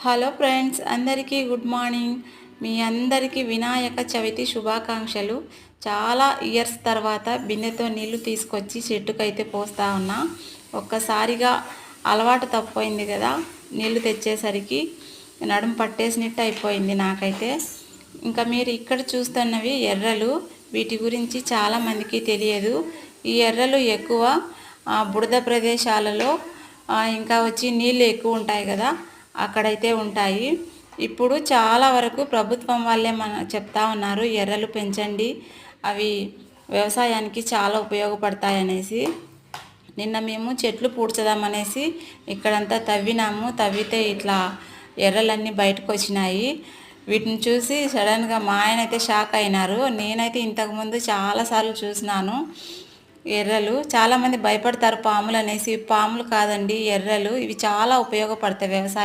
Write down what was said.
Hello friends, అందరికీ good morning. మీ అందరికీ వినాయక చవితి శుభాకాంక్షలు. చాలా ఇయర్స్ తర్వాత బిందెతో నీళ్లు తీసుకొచ్చి చెట్టుకైతే పోస్తా ఉన్నా. ఒక్కసారిగా అలవాటు తప్పిపోయింది కదా, నీళ్లు తెచ్చేసరికి నడుము పట్టేసినట్టు అయిపోయింది నాకైతే. ఇంకా మీరు ఇక్కడ చూస్తున్నవి ఎర్రలు. వీటి గురించి చాలామందికి తెలియదు. ఈ ఎర్రలు ఎక్కువ బురద ప్రదేశాలలో ఇంకా వచ్చి నీళ్ళు ఎక్కువ ఉంటాయి కదా, అక్కడైతే ఉంటాయి. ఇప్పుడు చాలా వరకు ప్రభుత్వం వాళ్ళే చెప్తా ఉన్నారు, ఎర్రలు పెంచండి, అవి వ్యవసాయానికి చాలా ఉపయోగపడతాయనేసి. నిన్న మేము చెట్లు పూడ్చదామనేసి ఇక్కడంతా తవ్వినాము. తవ్వితే ఇట్లా ఎర్రలన్నీ బయటకు వచ్చినాయి. వీటిని చూసి సడన్గా మా ఆయన అయితే షాక్ అయినారు. నేనైతే ఇంతకుముందు చాలాసార్లు చూసినాను ఎర్రలు. చాలామంది భయపడతారు పాములు అనేసి. పాములు కాదండి, ఎర్రలు. ఇవి చాలా ఉపయోగపడతాయి వ్యవసాయం